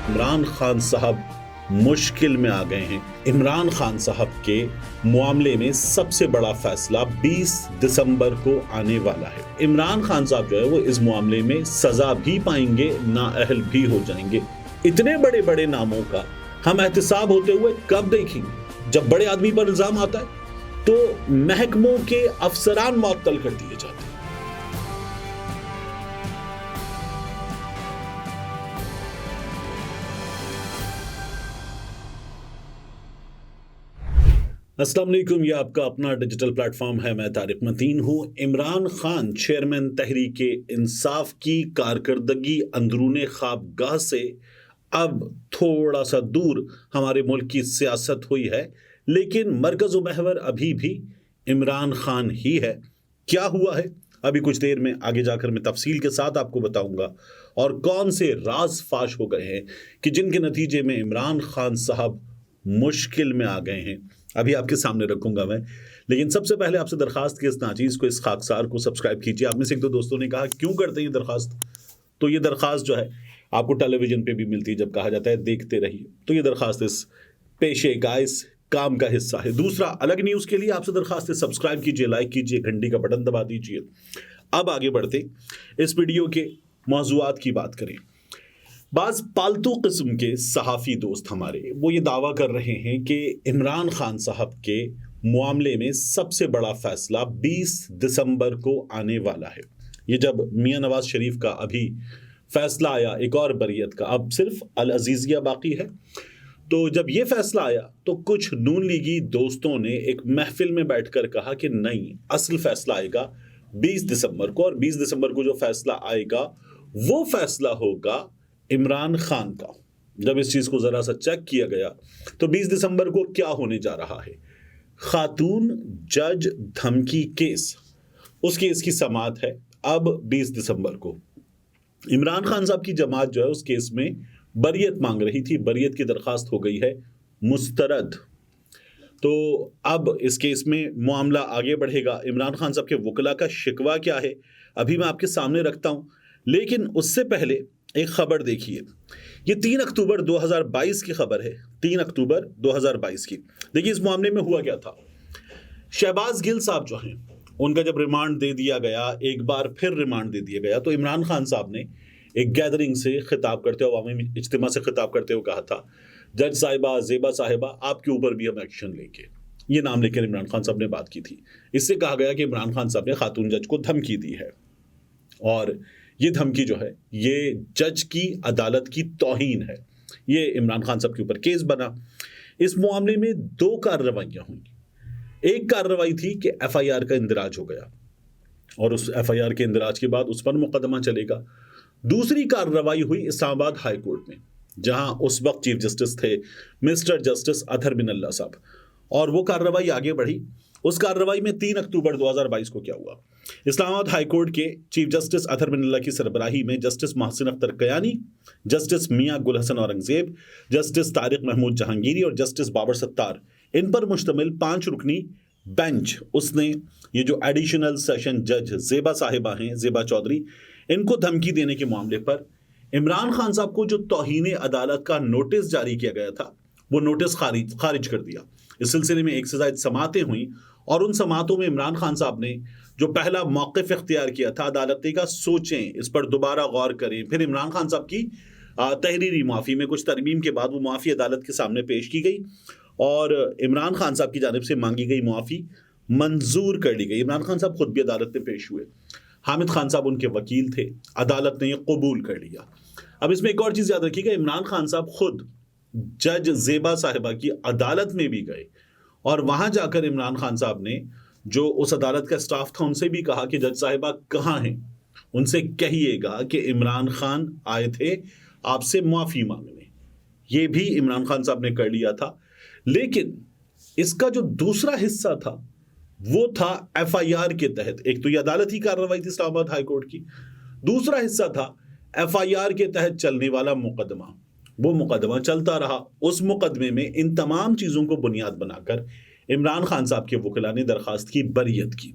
इमरान खान साहब मुश्किल में आ गए हैं। इमरान खान साहब के मामले में सबसे बड़ा फैसला 20 दिसंबर को आने वाला है। इमरान खान साहब जो है वो इस मामले में सजा भी पाएंगे, नाअहल भी हो जाएंगे। इतने बड़े बड़े नामों का हम एहतसाब होते हुए कब देखेंगे? जब बड़े आदमी पर इल्जाम आता है तो महकमों के अफसरान मुअत्तल कर दिए जाते हैं। अस्सलाम वालेकुम, यह आपका अपना डिजिटल प्लेटफॉर्म है। मैं तारिक मतीन हूँ। इमरान खान चेयरमैन तहरीके इंसाफ की कारकर्दगी अंदरूने ख्वाबगाह से अब थोड़ा सा दूर हमारे मुल्क की सियासत हुई है, लेकिन मरकज़ महवर अभी भी इमरान खान ही है। क्या हुआ है अभी कुछ देर में आगे जाकर मैं तफसील के साथ आपको बताऊंगा, और कौन से राज फाश हो गए हैं कि जिनके नतीजे में इमरान खान साहब मुश्किल में आ गए हैं, अभी आपके सामने रखूंगा मैं। लेकिन सबसे पहले आपसे दरखास्त की इस नाचीज़ को, इस खाकसार को सब्सक्राइब कीजिए। आप में से एक दो दोस्तों ने कहा क्यों करते हैं ये दरखास्त, तो ये दरखास्त जो है आपको टेलीविजन पे भी मिलती है। जब कहा जाता है देखते रहिए, तो ये दरखास्त इस पेशे का, इस काम का हिस्सा है। दूसरा, अलग न्यूज़ के लिए आपसे दरखास्त है सब्सक्राइब कीजिए, लाइक कीजिए, घंटी का बटन दबा दीजिए। अब आगे बढ़ते इस वीडियो के मौज़ूआत की बात करें। बाज़ पालतू किस्म के सहाफ़ी दोस्त हमारे वो ये दावा कर रहे हैं कि इमरान खान साहब के मामले में सबसे बड़ा फैसला 20 दिसंबर को आने वाला है। ये जब मियां नवाज शरीफ का अभी फैसला आया एक और बरियत का, अब सिर्फ अल अजीज़िया बाकी है, तो जब ये फैसला आया तो कुछ नून लीगी दोस्तों ने एक महफिल में बैठकर कहा कि नहीं, असल फैसला आएगा 20 दिसंबर को, और 20 दिसंबर को जो फैसला आएगा वो फैसला होगा इमरान खान का। जब इस चीज को जरा सा चेक किया गया तो 20 दिसंबर को क्या होने जा रहा है? खातून जज धमकी केस, उस केस की समाअत है अब 20 दिसंबर को। इमरान खान साहब की जमात जो है उस केस में बरियत मांग रही थी, बरियत की दरखास्त हो गई है मुस्तरद। तो अब इस केस में मामला आगे बढ़ेगा। इमरान खान साहब के वकला का शिकवा क्या है अभी मैं आपके सामने रखता हूं, लेकिन उससे पहले एक खबर देखिए। ये 3 अक्टूबर 2022 की खबर है, 3 अक्टूबर 2022 की। देखिए इस मामले में हुआ क्या था। शहबाज गिल साहब जो हैं उनका जब रिमांड दे दिया गया, एक बार फिर रिमांड दे दिया गया, तो इमरान खान साहब ने एक गैदरिंग से खिताब करते हुए, अवामी इज्तिमा से खिताब करते हुए कहा था, जज साहिबा, ज़ेबा साहिबा, आपके ऊपर भी हम एक्शन लेंगे। ये नाम लेकर इमरान खान साहब ने बात की थी। इससे कहा गया कि इमरान खान साहब ने खातून जज को धमकी दी है, और ये धमकी जो है ये जज की अदालत की तौहीन है। ये इमरान खान साहब के ऊपर केस बना। इस मामले में 2 कार्रवाइयां हुई। एक कार्रवाई थी कि एफआईआर का इंदराज हो गया, और उस एफआईआर के इंदराज के बाद उस पर मुकदमा चलेगा। दूसरी कार्रवाई हुई इस्लामाबाद हाई कोर्ट में, जहां उस वक्त चीफ जस्टिस थे मिस्टर जस्टिस अतहर बिन अल्लाह साहब, और वो कार्रवाई आगे बढ़ी। उस कार्रवाई में 3 अक्टूबर 2022 को क्या हुआ, इस्लामाबाद हाई कोर्ट के चीफ जस्टिस अतहर बिन अल्लाह की सरबराही में जस्टिस मोहसिन अख्तर कयानी, जस्टिस मियां गुल हसन औरंगजेब, जस्टिस तारिक महमूद जहांगीरी और जस्टिस बाबर सत्तार, इन पर मुश्तमिल 5 रुकनी बेंच, उसने ये जो एडिशनल सेशन जज ज़ेबा साहिबा हैं, ज़ेबा चौधरी, इनको धमकी देने के मामले पर इमरान खान साहब को जो तौहीन अदालत का नोटिस जारी किया गया था वो नोटिस खारिज कर दिया। इस सिलसिले में एक से ज़ायद समातें हुई, और उन समातों में इमरान खान साहब ने जो पहला मौक़िफ़ इख्तियार किया था, अदालत ने कहा सोचें, इस पर दोबारा गौर करें। फिर इमरान खान साहब की तहरीरी माफ़ी में कुछ तरमीम के बाद वो माफ़ी अदालत के सामने पेश की गई, और इमरान खान साहब की जानिब से मांगी गई माफ़ी मंजूर कर ली गई। इमरान खान साहब खुद भी अदालत में पेश हुए, हामिद खान साहब उनके वकील थे, अदालत ने यह कबूल कर लिया। अब इसमें एक और चीज़ याद रखिएगा, इमरान खान साहब खुद जज ज़ेबा साहिबा की अदालत में भी गए, और वहां जाकर इमरान खान साहब ने जो उस अदालत का स्टाफ था उनसे भी कहा कि जज साहिबा कहाँ हैं, उनसे कहिएगा कि इमरान खान आए थे आपसे माफ़ी मांगने। ये भी इमरान खान साहब ने कर लिया था। लेकिन इसका जो दूसरा हिस्सा था वो था एफआईआर के तहत। एक तो ये अदालत ही कार्रवाई थी इस्लामाबाद हाई कोर्ट की, दूसरा हिस्सा था एफआईआर के तहत चलने वाला मुकदमा। वो मुकदमा चलता रहा। उस मुकदमे में इन तमाम चीज़ों को बुनियाद बनाकर इमरान खान साहब के वकील ने दरखास्त की बरियत की,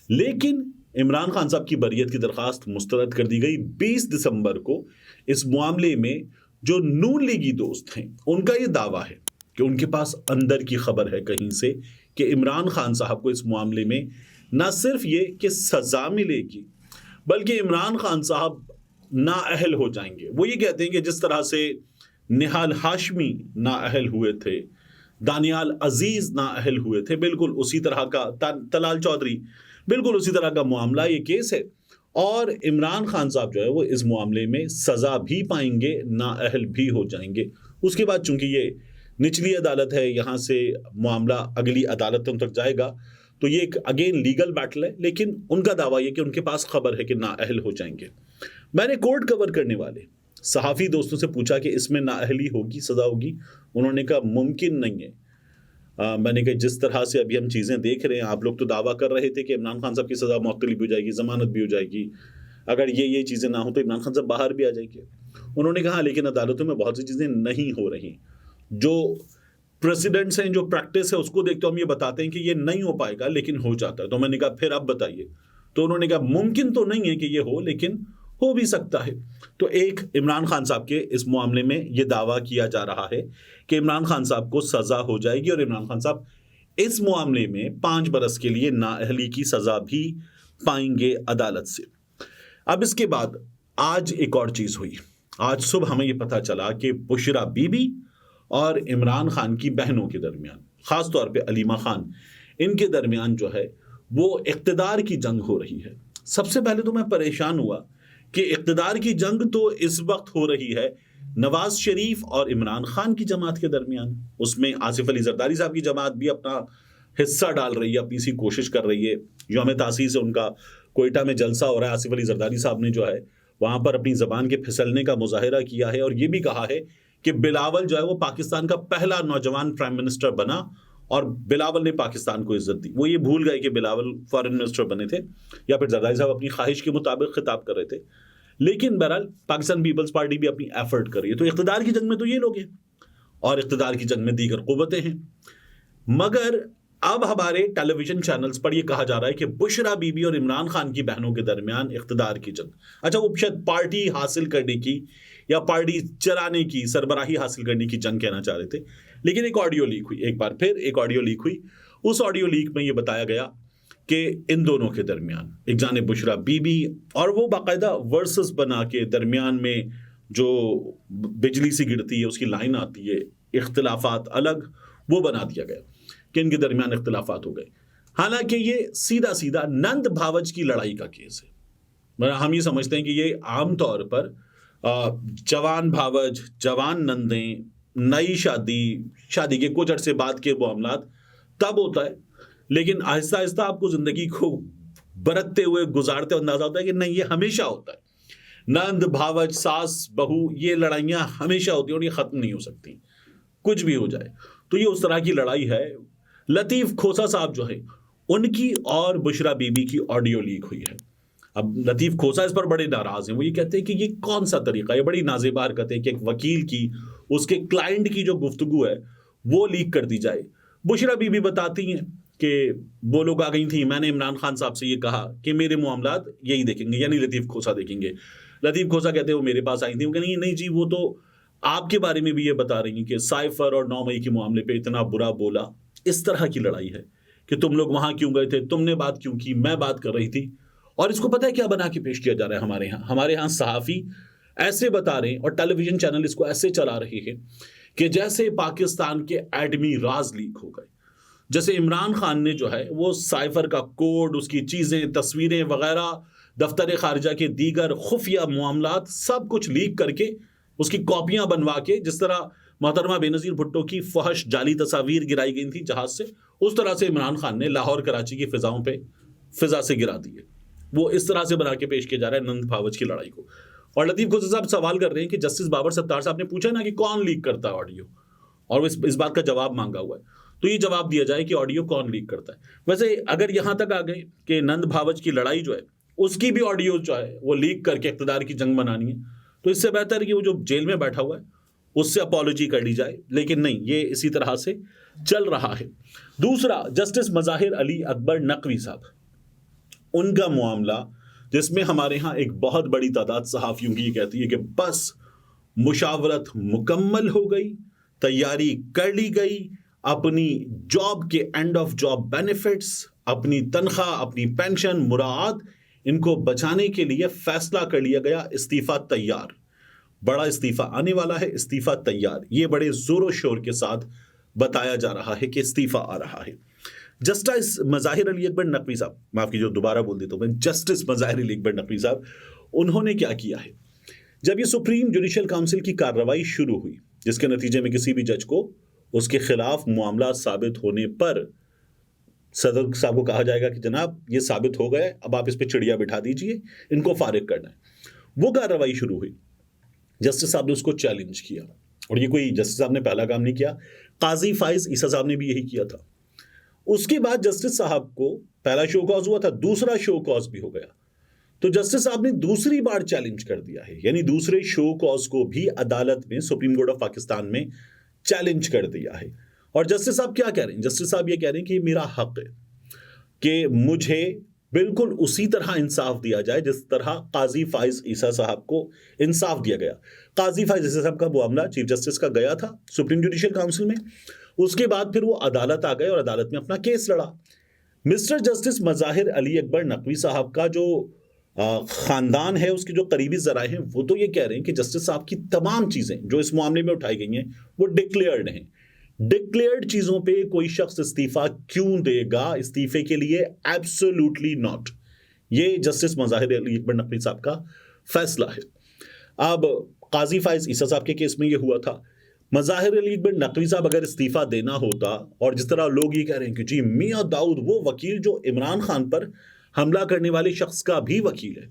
लेकिन इमरान खान साहब की बरियत की दरखास्त मुस्तरद कर दी गई। 20 दिसंबर को इस मामले में जो नून लीगी दोस्त हैं उनका ये दावा है कि उनके पास अंदर की खबर है कहीं से कि इमरान खान साहब को इस मामले में न सिर्फ ये कि सजा मिलेगी बल्कि इमरान खान साहब नाअहल हो जाएंगे। वो ये कहते हैं कि जिस तरह से निहाल हाशमी नाअहल हुए थे, दानियाल अजीज नाअहल हुए थे, बिल्कुल उसी तरह का तलाल चौधरी, बिल्कुल उसी तरह का मामला ये केस है। और इमरान खान साहब जो है वो इस मामले में सजा भी पाएंगे, नाअहल भी हो जाएंगे। उसके बाद चूंकि ये निचली अदालत है, यहाँ से मामला अगली अदालतों तक जाएगा, तो ये एक अगेन लीगल बैटल है। लेकिन उनका दावा ये कि उनके पास खबर है कि नाअहल हो जाएंगे। मैंने कोर्ट कवर करने वाले सहाफ़ी दोस्तों से पूछा कि इसमें नाअहली होगी, सज़ा होगी। उन्होंने कहा मुमकिन नहीं है। मैंने कहा जिस तरह से अभी हम चीज़ें देख रहे हैं, आप लोग तो दावा कर रहे थे कि इमरान खान साहब की सज़ा मुअत्तली भी हो जाएगी, ज़मानत भी हो जाएगी, अगर ये चीज़ें ना हो तो इमरान खान साहब बाहर भी आ जाएंगे। उन्होंने कहा लेकिन अदालतों में बहुत सी चीज़ें नहीं हो रही। जो प्रेसिडेंट्स हैं, जो प्रैक्टिस है, उसको देखते हम ये बताते हैं कि ये नहीं हो पाएगा लेकिन हो जाता है। तो मैंने कहा फिर आप बताइए। तो उन्होंने कहा मुमकिन तो नहीं है कि ये हो, लेकिन हो भी सकता है। तो एक इमरान खान साहब के इस मामले में ये दावा किया जा रहा है कि इमरान खान साहब को सजा हो जाएगी और इमरान खान साहब इस मामले में 5 बरस के लिए नाअहली की सजा भी पाएंगे अदालत से। अब इसके बाद आज एक और चीज हुई। आज सुबह हमें यह पता चला कि बुशरा बीबी और इमरान खान की बहनों के दरमियान, खास तौर पे अलीमा खान, इनके दरमियान जो है वो इख्तिदार की जंग हो रही है। सबसे पहले तो मैं परेशान हुआ कि इख्तिदार की जंग तो इस वक्त हो रही है नवाज शरीफ और इमरान खान की जमात के दरमियान। उसमें आसिफ अली जरदारी साहब की जमात भी अपना हिस्सा डाल रही है, अपनी सी कोशिश कर रही है। यौम तासीस से उनका कोयटा में जलसा हो रहा है। आसिफ अली जरदारी साहब ने जो है वहां पर अपनी जबान के फिसलने का मुजाहिरा किया है और ये भी कहा है कि बिलावल जो है वो पाकिस्तान का पहला नौजवान प्राइम मिनिस्टर बना और बिलावल ने पाकिस्तान को इज्जत दी। वो ये भूल गए कि बिलावल फॉरेन मिनिस्टर बने थे या फिर जरदारी साहब अपनी ख्वाहिश के मुताबिक खिताब कर रहे थे। लेकिन बहरहाल पाकिस्तान पीपल्स पार्टी भी अपनी एफर्ट कर रही है। तो इख्तिदार की जंग में तो ये लोग हैं और इख्तिदार की जंग में दीगर कुव्वतें हैं। मगर अब हमारे टेलीविजन चैनल्स पर यह कहा जा रहा है कि बुशरा बीबी और इमरान खान की बहनों के दरमियान इख्तिदार की जंग। अच्छा, वो शायद पार्टी हासिल करने की या पार्टी चलाने की, सरबराही हासिल करने की जंग कहना चाह रहे थे। लेकिन एक ऑडियो लीक हुई, एक बार फिर एक ऑडियो लीक हुई। उस ऑडियो लीक में यह बताया गया कि इन दोनों के दरमियान, एक जाने बुशरा बीबी और वो बाकायदा वर्सेस बना के दरमियान में जो बिजली सी गिरती है उसकी लाइन आती है, इख्तिलाफात अलग, वो बना दिया गया कि इनके दरमियान इख्तिलाफात हो गए। हालांकि ये सीधा सीधा नंद भावज की लड़ाई का केस है। हम ये समझते हैं कि ये आमतौर पर जवान भावज, जवान नंदें, नई शादी, शादी के कुछ अरसे बाद के मामलात तब होता है। लेकिन आहिस्ता आहिस्ता आपको जिंदगी को बरतते हुए गुजारते अंदाजा होता है कि नहीं, ये हमेशा होता है। नंद भावज, सास बहू, ये लड़ाइयाँ हमेशा होती हैं और ये खत्म नहीं हो सकती, कुछ भी हो जाए। तो ये उस तरह की लड़ाई है। लतीफ़ खोसा साहब जो है उनकी और बुशरा बीबी की ऑडियो लीक हुई है। अब लतीफ़ खोसा इस पर बड़े नाराज हैं। वो ये कहते हैं कि ये कौन सा तरीका, ये बड़ी नाज़ेबा हरकत है कि एक वकील की, उसके क्लाइंट की जो गुफ्तगू है वो लीक कर दी जाए। बुशरा बीबी बताती हैं कि वो लोग आ गई थी, मैंने इमरान खान साहब से ये कहा कि मेरे मामलात यही देखेंगे, यानी लतीफ़ खोसा देखेंगे। लतीफ़ खोसा कहते हैं वो मेरे पास आई थी, वो कहते नहीं जी, वो तो आपके बारे में भी ये बता रही हैं कि साइफर और 9 मई के मामले पे इतना बुरा बोला। इस तरह की लड़ाई है कि तुम लोग वहां क्यों गए थे, तुमने बात क्यों की, मैं बात कर रही थी। और इसको पता है क्या बना के पेश किया जा रहा है हमारे यहाँ सहाफ़ी ऐसे बता रहे हैं और टेलीविजन चैनल इसको ऐसे चला रहे हैं कि जैसे पाकिस्तान के एटमी राज लीक हो गए, जैसे इमरान खान ने जो है वो साइफर का कोड, उसकी चीज़ें, तस्वीरें वगैरह, दफ्तर खारजा के दीगर खुफिया मामलात सब कुछ लीक करके उसकी कॉपियां बनवा के, जिस तरह मोहतरमा बेनज़ीर भुट्टो की फहश जाली तस्वीर गिराई गई थी जहाज से, उस तरह से इमरान खान ने लाहौर कराची की फिजाओं पे फिजा से गिरा दी है। वो इस तरह से बना के पेश किया जा रहा है नंद भावज की लड़ाई को। और लतीफ़ खोसा साहब सवाल कर रहे हैं कि जस्टिस बाबर सत्तार साहब ने पूछा ना कि कौन लीक करता है ऑडियो, और वो इस बात का जवाब मांगा हुआ है। तो ये जवाब दिया जाए कि ऑडियो कौन लीक करता है। वैसे अगर यहाँ तक आ गए कि नंद भावज की लड़ाई जो है उसकी भी ऑडियो जो है वो लीक करके इक़्तिदार की जंग बनानी है, तो इससे बेहतर है कि वो जो जेल में बैठा हुआ है उससे अपॉलॉजी कर ली जाए। लेकिन नहीं, ये इसी तरह से चल रहा है। दूसरा, जस्टिस मज़ाहिर अली अकबर नकवी साहब, उनका मामला जिसमें हमारे यहाँ एक बहुत बड़ी तादाद सहाफ़ियों की ये कहती है कि बस मुशावरत मुकम्मल हो गई, तैयारी कर ली गई, अपनी जॉब के एंड ऑफ जॉब बेनिफिट्स, अपनी तनख्वाह, अपनी पेंशन, मुराद, इनको बचाने के लिए फैसला कर लिया गया, इस्तीफा तैयार। बड़ा इस्तीफा आने वाला है, इस्तीफा तैयार, ये बड़े जोरों शोर के साथ बताया जा रहा है कि इस्तीफा आ रहा है। जस्टिस मज़ाहिर अली अकबर नकवी साहब, माफ कीजिए दोबारा बोल देता हूं मैं, जस्टिस मज़ाहिर अली अकबर नकवी साहब, उन्होंने क्या किया है, जब ये सुप्रीम जुडिशियल काउंसिल की कार्रवाई शुरू हुई, जिसके नतीजे में किसी भी जज को उसके खिलाफ मामला साबित होने पर सदर साहब को कहा जाएगा कि जनाब ये साबित हो गया, अब आप इस पे चिड़िया बिठा दीजिए, इनको फारिग करना है। वो कार्रवाई शुरू हुई, जस्टिस साहब ने उसको चैलेंज किया, और ये कोई जस्टिस साहब ने पहला काम नहीं किया, काजी फाइज ईसा साहब ने भी यही किया था। उसके बाद जस्टिस साहब को पहला शो कॉज हुआ था, दूसरा शो कॉज भी हो गया, तो जस्टिस साहब ने दूसरी बार चैलेंज कर दिया है, यानी दूसरे शो कॉज को भी अदालत में, सुप्रीम कोर्ट ऑफ पाकिस्तान में चैलेंज कर दिया है। और जस्टिस साहब क्या कह रहे हैं, जस्टिस साहब ये कह रहे हैं कि मेरा हक है कि मुझे बिल्कुल उसी तरह इंसाफ दिया जाए जिस तरह काजी फाइज ईसा साहब को इंसाफ दिया गया। काजी फाइज ईसा साहब का मामला चीफ जस्टिस का गया था सुप्रीम जुडिशियल काउंसिल में, उसके बाद फिर वो अदालत आ गए और अदालत में अपना केस लड़ा। मिस्टर जस्टिस मज़ाहिर अली अकबर नकवी साहब का जो खानदान है, उसके जो करीबी जराए हैं, वो तो ये कह रहे हैं कि जस्टिस साहब की तमाम चीजें जो इस मामले में उठाई गई हैं वो डिक्लेयर्ड हैं। डिक्लेयर्ड चीजों पे कोई शख्स इस्तीफा क्यों देगा, इस्तीफे के लिए एब्सोल्युटली नॉट। ये जस्टिस मज़ाहिर अली अकबर नकवी साहब का फैसला है। अब काजी फाइज ईसा साहब के केस में ये हुआ था, मज़ाहिर अली अकबर नकवी साहब अगर इस्तीफा देना होता, और जिस तरह लोग ये कह रहे हैं कि जी मियां दाऊद वो वकील जो इमरान खान पर हमला करने वाले शख्स का भी वकील है,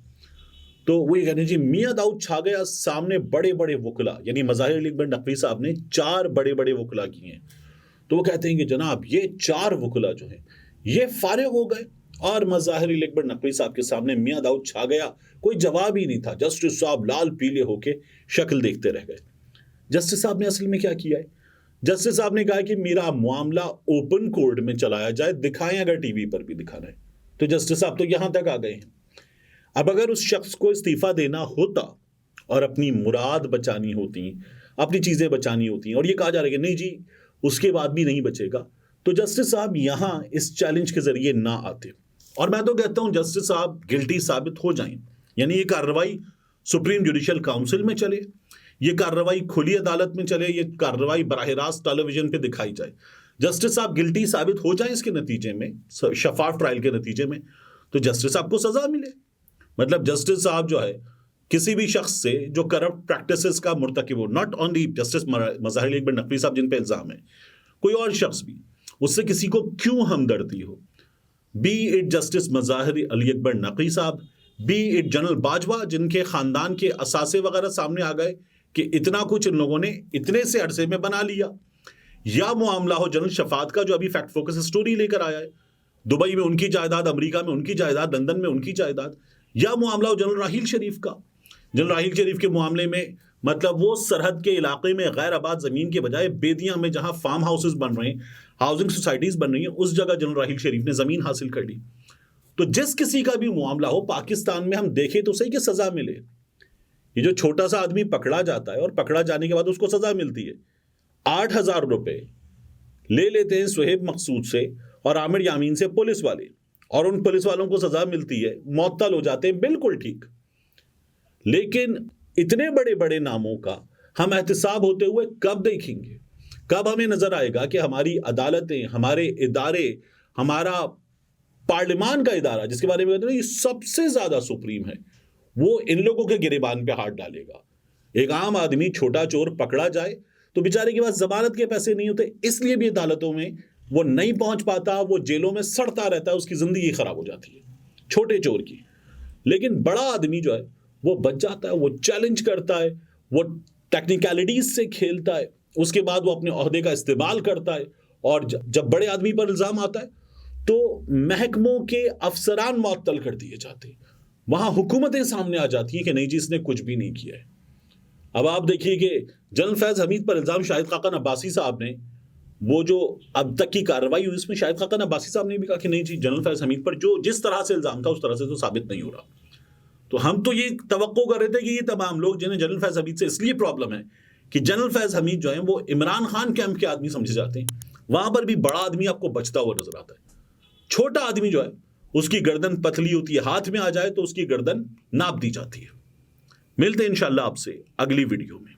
तो वो ये कहते हैं जी मियां दाऊद छा गया, सामने बड़े बड़े वकला, यानी मज़ाहिर अली अकबर नकवी साहब ने 4 बड़े बड़े वकला किए हैं, तो वो कहते हैं कि जनाब ये 4 वकला जो हैं ये फारिग हो गए, और मज़ाहिर अली अकबर नकवी साहब के सामने मियां दाऊद छा गया, कोई जवाब ही नहीं था। जस्टिस साहब लाल पीले होके शक्ल देखते रह गए। जस्टिस साहब ने असल में क्या किया है, जस्टिस साहब ने कहा कि मेरा मामला ओपन कोर्ट में चलाया जाए, दिखाएं अगर टीवी पर भी दिखाना है। तो जस्टिस साहब तो यहां तक आ गए हैं। अब अगर उस शख्स को इस्तीफा देना होता और अपनी मुराद बचानी होती, अपनी चीजें बचानी होती, और ये कहा जा रहा है कि नहीं जी उसके बाद भी नहीं बचेगा, तो जस्टिस साहब यहां इस चैलेंज के जरिए ना आते। और मैं तो कहता हूं जस्टिस साहब गिल्टी साबित हो जाएं, यानी ये कार्रवाई सुप्रीम जुडिशियल काउंसिल में चले, ये कार्रवाई खुली अदालत में चले, ये कार्रवाई बराह रास्त टेलीविजन पे दिखाई जाए, जस्टिस साहब गिल्टी साबित हो जाए इसके नतीजे में, शफाफ ट्रायल के नतीजे में, तो जस्टिस साहब को सजा मिले। मतलब जस्टिस साहब जो है किसी भी शख्स से जो करप्ट प्रैक्टिसेस का मुर्तकिब हो, not only justice Mazahir Ali Akbar Naqvi साहब जिन पे इल्जाम है, कोई और शख्स भी, उससे किसी को क्यों हमदर्दी हो, B it justice Mazahir Ali Akbar Naqvi साहब, बी इट जनरल बाजवा जिनके खानदान के असासे वगैरह सामने आ गए कि इतना कुछ इन लोगों ने इतने से अरसे में बना लिया, या मामला हो जनरल शफात का जो अभी फैक्ट फोकस स्टोरी लेकर आया है, दुबई में उनकी जायदाद, अमेरिका में उनकी जायदाद, लंदन में उनकी जायदाद, या मामला हो जनरल राहील शरीफ का। जनरल राहील शरीफ के मामले में मतलब वो सरहद के इलाके में गैर आबाद जमीन के बजाय बेदियां में जहां फार्म हाउसेस बन रहे हैं, हाउसिंग सोसाइटीज बन रही हैं, उस जगह जनरल राहील शरीफ ने जमीन हासिल कर ली। तो जिस किसी का भी मामला हो पाकिस्तान में, हम देखें तो सही कि सजा मिले। ये जो छोटा सा आदमी पकड़ा जाता है और पकड़ा जाने के बाद उसको सजा मिलती है, 8,000 रुपए ले लेते हैं सुहेब मकसूद से और आमिर यामीन से पुलिस वाले, और उन पुलिस वालों को सजा मिलती है, मुअत्तल हो जाते हैं, बिल्कुल ठीक। लेकिन इतने बड़े बड़े नामों का हम एहतिसाब होते हुए कब देखेंगे, कब हमें नजर आएगा कि हमारी अदालतें, हमारे इदारे, हमारा पार्लियामान का इदारा जिसके बारे में कहते हैं ये सबसे ज्यादा सुप्रीम है, वो इन लोगों के गिरेबान पे हाथ डालेगा। एक आम आदमी, छोटा चोर पकड़ा जाए तो बेचारे के पास जमानत के पैसे नहीं होते, इसलिए भी अदालतों में वो नहीं पहुंच पाता, वो जेलों में सड़ता रहता है, उसकी जिंदगी खराब हो जाती है छोटे चोर की। लेकिन बड़ा आदमी जो है वो बच जाता है, वो चैलेंज करता है, वो टेक्निकलिटीज से खेलता है, उसके बाद वो अपने ओहदे का इस्तेमाल करता है, और जब बड़े आदमी पर इल्जाम आता है तो महकमों के अफसरान मुअत्तल कर दिए जाते हैं, वहां हुकूमतें सामने आ जाती हैं कि नहीं जी इसने कुछ भी नहीं किया है। अब आप देखिए कि जनरल फैज हमीद पर इल्जाम शाहिद खाकन अब्बासी साहब ने, वो जो अब तक की कार्रवाई हुई उसमें शाहिद खाकन अब्बासी साहब ने भी कहा कि नहीं जी जनरल फैज हमीद पर जो जिस तरह से इल्जाम था उस तरह से तो साबित नहीं हो रहा। तो हम तो ये तवक्को कर रहे थे कि ये तमाम लोग जिन्हें जनरल फैज हमीद से इसलिए प्रॉब्लम है कि जनरल फैज हमीद जो है वो इमरान खान कैंप के आदमी समझे जाते हैं, वहां पर भी बड़ा आदमी आपको बचता हुआ नजर आता है। छोटा आदमी जो है उसकी गर्दन पतली होती है, हाथ में आ जाए तो उसकी गर्दन नाप दी जाती है। मिलते हैं इंशाल्लाह आपसे अगली वीडियो में।